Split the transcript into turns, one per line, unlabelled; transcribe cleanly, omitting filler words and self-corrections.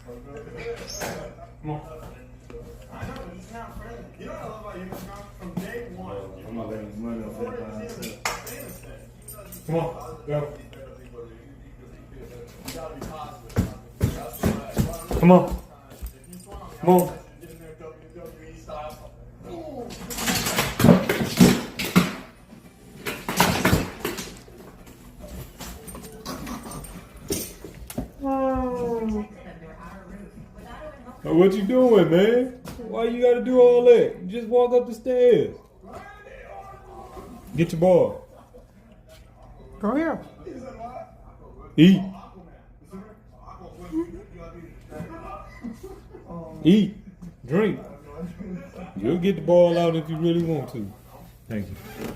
Come on. I know, he's not friendly. You know what I love about you, from day one.
I'm not letting money off that by myself.
Come on, go. Come on. Come on. What you doing, man? Why you gotta do all that? You just walk up the stairs. Get your ball. Go here. Eat. Eat. Drink. You'll get the ball out if you really want to. Thank you.